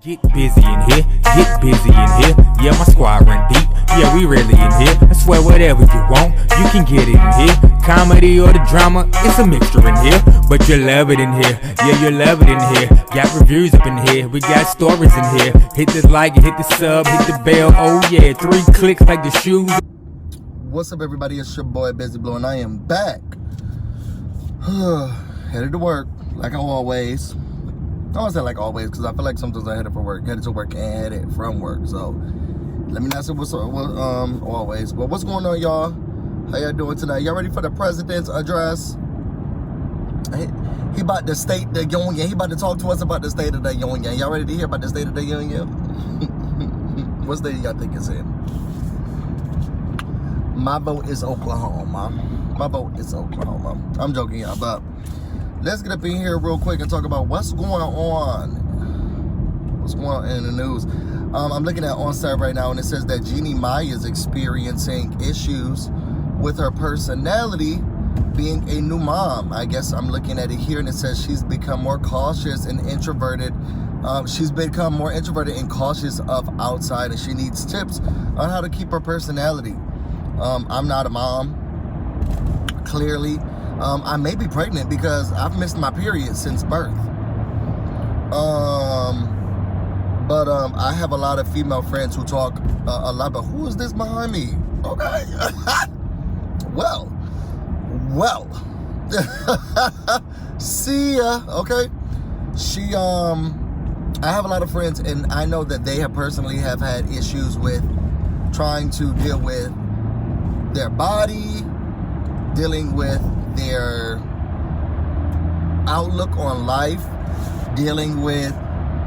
Get busy in here, get busy in here. Yeah, my squad run deep. Yeah, we really in here. I swear whatever you want, you can get it in here. Comedy or the drama, it's a mixture in here. But you love it in here. Yeah, you love it in here. Got reviews up in here. We got stories in here. Hit the like, hit the sub, hit the bell. Oh yeah, 3 clicks like the shoes. What's up, everybody? It's your boy BusyBlu, and I am back. Headed to work, like I always. I don't say like always, because I feel like sometimes I headed to work and headed from work. So let me not say what's always. But what's going on, y'all? How y'all doing tonight? Y'all ready for the president's address? He about to state the union. He about to talk to us about the state of the union. Y'all ready to hear about the state of the union? What state y'all think it's in? My vote is Oklahoma. My vote is Oklahoma. I'm joking, y'all, but let's get up in here real quick and talk about what's going on. What's going on in the news? I'm looking at OnSite right now, and it says that Jeannie Mai is experiencing issues with her personality being a new mom. I guess I'm looking at it here, and it says she's become more cautious and introverted. She's become more introverted and cautious of outside, and she needs tips on how to keep her personality. I'm not a mom, clearly. I may be pregnant because I've missed my period since birth. But I have a lot of female friends who talk a lot about who is this behind me? Okay. well. See ya. Okay. I have a lot of friends, and I know that they have personally have had issues with trying to deal with their body, dealing with their outlook on life, dealing with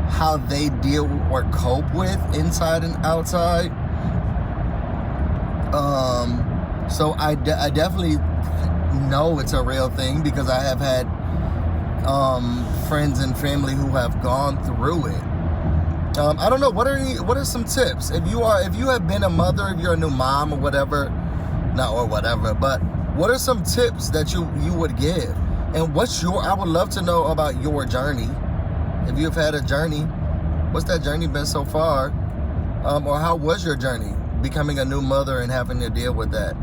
how they deal or cope with inside and outside. So I definitely know it's a real thing because I have had friends and family who have gone through it. I don't know, what are some tips if you have been a mother, if you're a new mom or whatever, but what are some tips that you would give? And I would love to know about your journey. If you've had a journey, what's that journey been so far? Or how was your journey becoming a new mother and having to deal with that?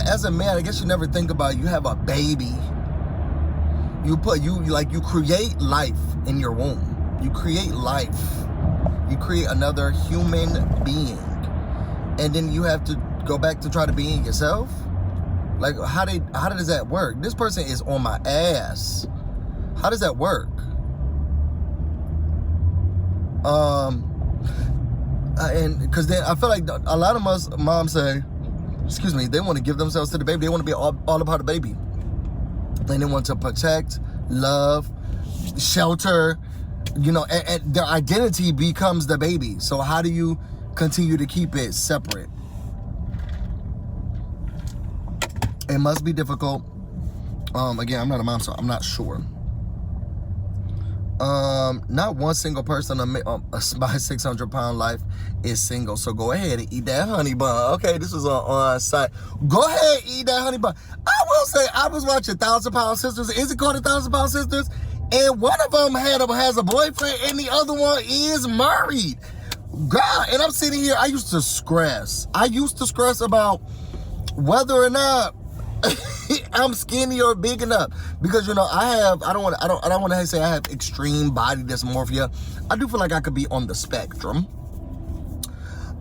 As a man, I guess you never think about you have a baby. You create life in your womb. You create life. You create another human being. And then you have to go back to try to be in yourself? Like, how does that work? This person is on my ass. How does that work? And because then I feel like a lot of us moms say, they want to give themselves to the baby. They want to be all about the baby. And they want to protect, love, shelter, and their identity becomes the baby. So how do you continue to keep it separate? It must be difficult. Again, I'm not a mom, so I'm not sure. Not one single person on my 600-pound life is single. So go ahead and eat that honey bun. Okay, this is on site. Go ahead, eat that honey bun. I will say, I was watching 1,000-Pound Sisters. Is it called 1,000-Pound Sisters? And one of them has a boyfriend, and the other one is married. God, and I'm sitting here. I used to stress about whether or not I'm skinny or big enough, because I don't want to say I have extreme body dysmorphia. I do feel like I could be on the spectrum.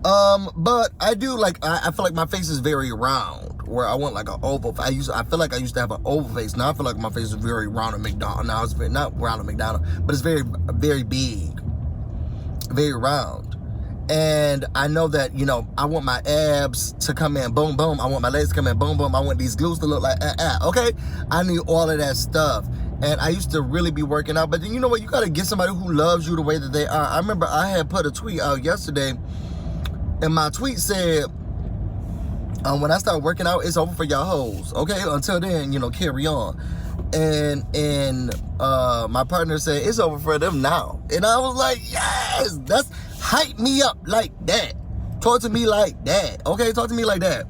But I do I feel like my face is very round, where I want like an oval. I feel like I used to have an oval face. Now I feel like my face is very round at McDonald's. Now it's not round at McDonald's, but it's very, very big, very round. And I know that, I want my abs to come in, boom, boom. I want my legs to come in, boom, boom. I want these glutes to look like, okay? I need all of that stuff. And I used to really be working out. But then, you know what? You got to get somebody who loves you the way that they are. I remember I had put a tweet out yesterday, and my tweet said, when I start working out, it's over for y'all hoes. Okay? Until then, carry on. And my partner said, it's over for them now. And I was like, yes, that's... Hype me up like that. Talk to me like that. Okay, talk to me like that.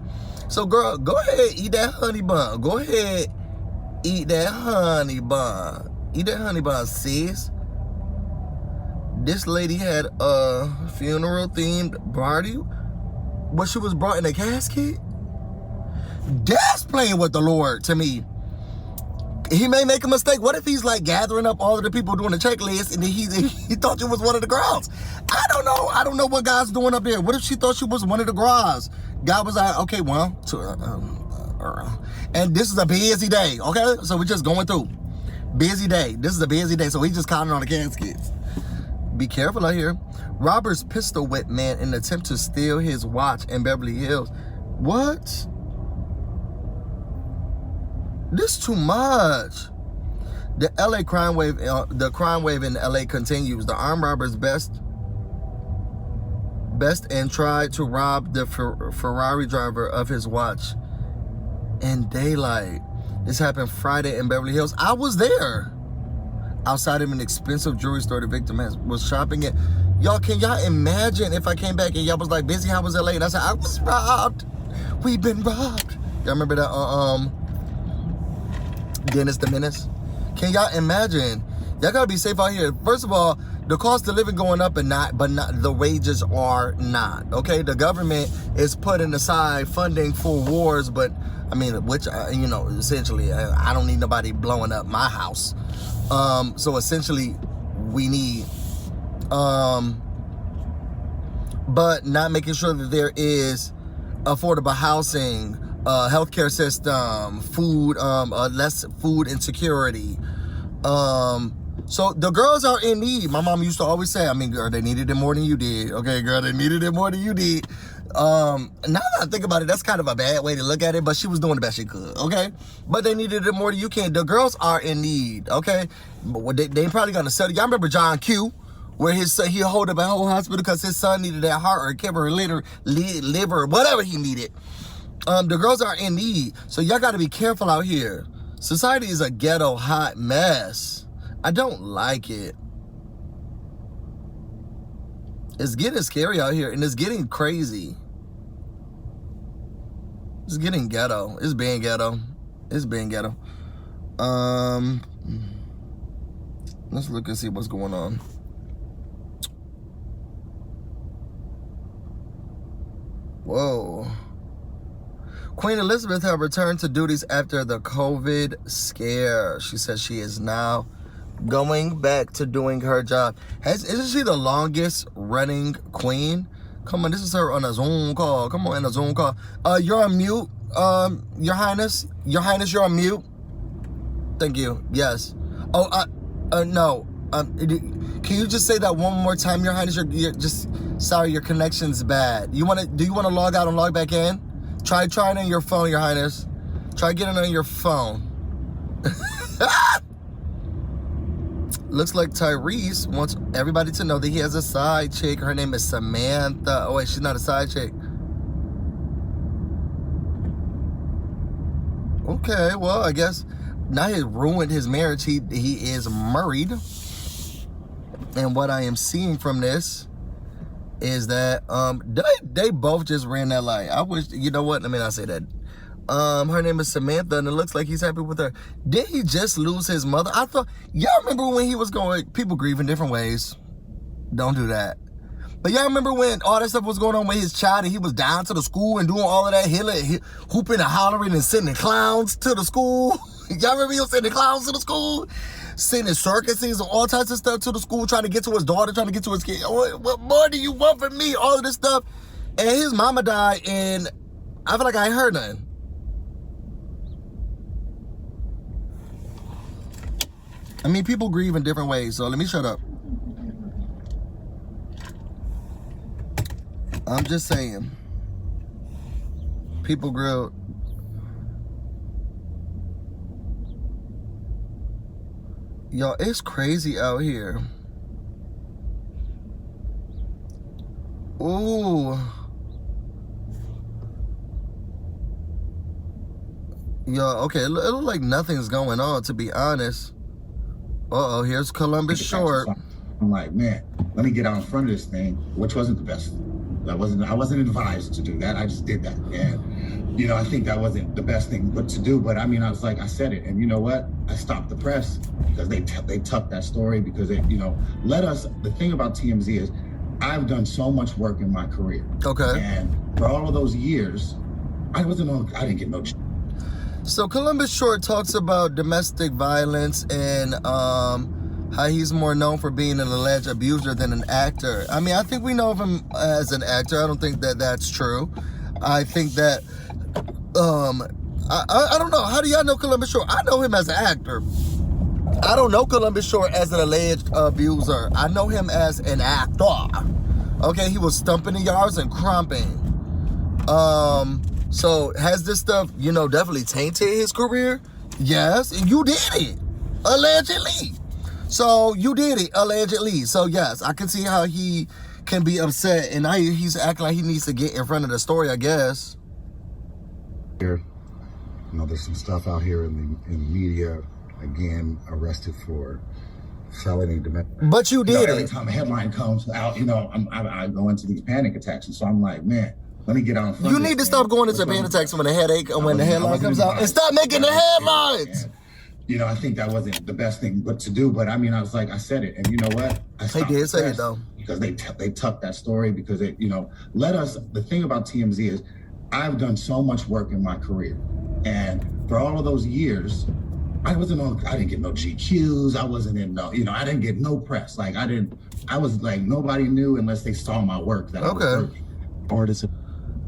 So, girl, go ahead, eat that honey bun. Go ahead, eat that honey bun. Eat that honey bun, sis. This lady had a funeral-themed party where she was brought in a casket. That's playing with the Lord to me. He may make a mistake. What if he's like gathering up all of the people doing the checklist and he thought you was one of the girls? I don't know. I don't know what God's doing up there. What if she thought she was one of the girls? God was like, okay, well, and this is a busy day, okay? So we're just going through. Busy day. This is a busy day. So he's just counting on the caskets. Be careful out here. Robbers pistol whip man in an attempt to steal his watch in Beverly Hills. What? This too much. The LA crime wave, the crime wave in LA continues. The armed robbers best and tried to rob the Ferrari driver of his watch in daylight. This happened Friday in Beverly Hills. I was there. Outside of an expensive jewelry store the victim was shopping at. Y'all, can y'all imagine if I came back and y'all was like, Busy, how was LA? And I said, I was robbed. We've been robbed. Y'all remember that Dennis the Menace? Can y'all imagine? Y'all gotta be safe out here. First of all, the cost of living going up but not the wages are not. Okay, the government is putting aside funding for wars, but I mean, which you know, essentially, I don't need nobody blowing up my house. So essentially, we need, but not making sure that there is affordable housing, healthcare system, food, less food insecurity. So the girls are in need. My mom used to always say, I mean, girl, they needed it more than you did. Okay, girl, they needed it more than you did. Now that I think about it, that's kind of a bad way to look at it, but she was doing the best she could, okay? But they needed it more than you can. The girls are in need, okay? But they probably gonna sell it. Y'all remember John Q, where his son, he hold up a whole hospital because his son needed that heart or kidney or liver, whatever he needed. The girls are in need, so y'all gotta be careful out here. Society is a ghetto hot mess. I don't like it. It's getting scary out here, and it's getting crazy. It's getting ghetto. It's being ghetto. It's being ghetto. Let's look and see what's going on. Whoa. Queen Elizabeth has returned to duties after the COVID scare. She says she is now going back to doing her job. Isn't she the longest running queen? Come on, this is her on a Zoom call. Come on, in a Zoom call. You're on mute, Your Highness. Your Highness, you're on mute. Thank you. Yes. Oh, no. Can you just say that one more time, Your Highness? You're just sorry. Your connection's bad. Do you want to log out and log back in? Try it on your phone, Your Highness. Try getting on your phone. Looks like Tyrese wants everybody to know that he has a side chick. Her name is Samantha. Oh, wait, she's not a side chick. Okay, well, I guess now he ruined his marriage. He is married. And what I am seeing from this is that they both just ran that lie. I wish, you know what? Let me not say that. Her name is Samantha, and it looks like he's happy with her. Did he just lose his mother? I thought, y'all remember when he was going, people grieve in different ways. Don't do that. But y'all remember when all that stuff was going on with his child and he was down to the school and doing all of that, hooping and hollering and sending clowns to the school? Y'all remember he was sending clowns to the school? Sending circuses and all types of stuff to the school, trying to get to his daughter, trying to get to his kid. What more do you want from me? All of this stuff. And his mama died, and I feel like I ain't heard nothing. I mean, people grieve in different ways, so let me shut up. I'm just saying. People grieve. Y'all, it's crazy out here. Ooh. Y'all, okay, it looks like nothing's going on, to be honest. Uh-oh, here's Columbus Short. I'm like, man, let me get out in front of this thing, which wasn't the best. I wasn't advised to do that. I just did that. And you know, I think that wasn't the best thing to do, but I mean, I was like, I said it, and you know what? I stopped the press because they tucked that story because they, you know, the thing about TMZ is I've done so much work in my career. Okay. And for all of those years, I didn't get no. So Columbus Short talks about domestic violence and how he's more known for being an alleged abuser than an actor. I mean, I think we know of him as an actor. I don't think that that's true. I think that, I don't know. How do y'all know Columbus Short? I know him as an actor. I don't know Columbus Short as an alleged abuser. I know him as an actor. Okay, he was stumping the yards and crumping. So has this stuff, you know, definitely tainted his career? Yes, and you did it, allegedly. So you did it, allegedly. So yes, I can see how he can be upset, and now he's acting like he needs to get in front of the story, I guess. Here, you know, there's some stuff out here in the media, again, arrested for felony domestic. But you did Every it. time a headline comes out, you know, I go into these panic attacks, and so I'm like, man, let me get on. You need to stop going into panic attacks when the headache and when the headline comes out, and stop making the headlines. You know, I think that wasn't the best thing to do, but I mean, I was like, I said it, and you know what? They did say it though, because they tucked that story because it, you know, the thing about TMZ is I've done so much work in my career, and for all of those years, I didn't get no GQs. I wasn't in no, you know, I didn't get no press. Like I was like, nobody knew unless they saw my work that I was working. Artists.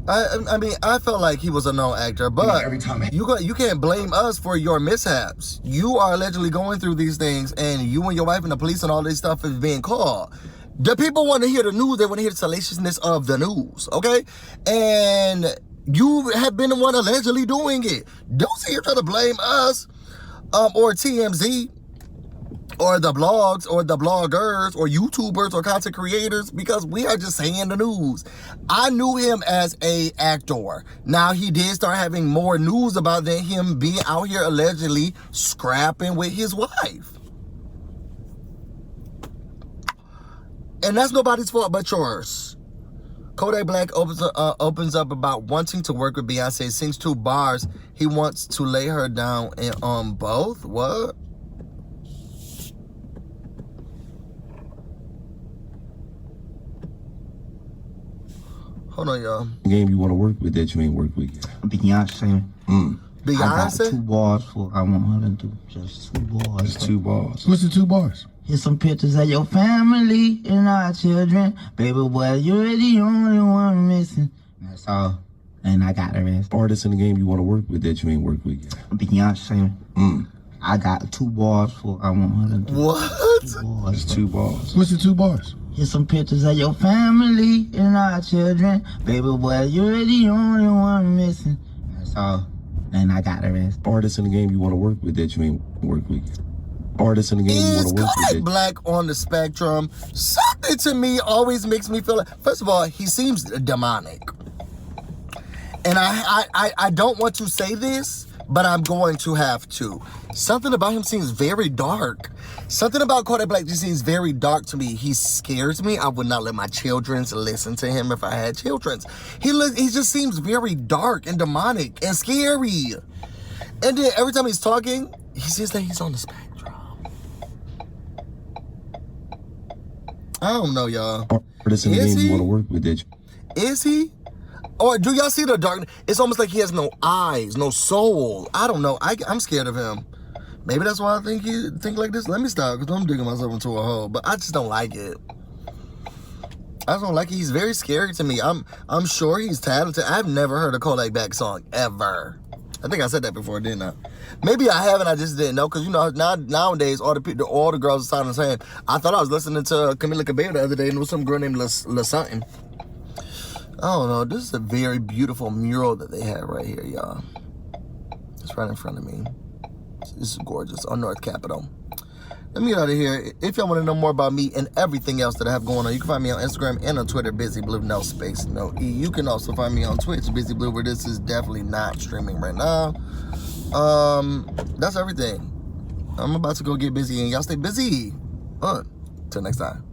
I mean, I felt like he was a known actor, but every time you can't blame us for your mishaps. You are allegedly going through these things, and you and your wife and the police and all this stuff is being called. The people want to hear the news. They want to hear the salaciousness of the news, okay? And you have been the one allegedly doing it. Don't sit here trying to blame us or TMZ or the blogs or the bloggers or YouTubers or content creators, because we are just saying the news. I knew him as a actor. Now he did start having more news about him being out here allegedly scrapping with his wife. And that's nobody's fault but yours. Kodak Black opens up about wanting to work with Beyonce, sings 2 bars. He wants to lay her down and on both. What? Hold on, y'all. Game you want to work with that you ain't worked with yet? Beyonce. Beyonce? I got 2 bars for I want her to do. Just 2 bars. Just 2 bars. What's the 2 bars? Here's some pictures of your family and our children. Baby boy, you're the only one missing. That's all. And I got the rest. Artists in the game you want to work with that you ain't worked with yet? Beyonce. I got 2 bars for I want her to do. What? 2 bars. Just 2 bars. What's the 2 bars? Here's some pictures of your family and our children. Baby boy, you're the only one missing. That's all. And I got the rest. Artists in the game you want to work with that you ain't worked with yet? Artists in the game you want Is to work with Kodak that. Black on the spectrum? Something to me always makes me feel like, first of all, he seems demonic. And I don't want to say this, but I'm going to have to. Something about him seems very dark. Something about Kodak Black just seems very dark to me. He scares me. I would not let my children listen to him if I had children. He just seems very dark and demonic and scary. And then every time he's talking, he says that he's on the spectrum. I don't know, y'all. Artists in the game you want to work with that. Is he? Or do y'all see the dark? It's almost like he has no eyes, no soul. I don't know. I'm scared of him. Maybe that's why I think you think like this. Let me stop, because I'm digging myself into a hole. But I just don't like it. I just don't like it. He's very scary to me. I'm sure he's talented. I've never heard a Kodak Black song ever. I think I said that before, didn't I? Maybe I haven't. I just didn't know, because you know nowadays all the girls are sounding the same. I thought I was listening to Camila Cabello the other day, and there was some girl named La something. I don't know. This is a very beautiful mural that they have right here, y'all. It's right in front of me. This is gorgeous on North Capitol. Let me get out of here. If y'all want to know more about me and everything else that I have going on, you can find me on Instagram and on Twitter, BusyBlu, no space, no E. You can also find me on Twitch, BusyBlu, where this is definitely not streaming right now. That's everything. I'm about to go get busy, and y'all stay busy. Till next time.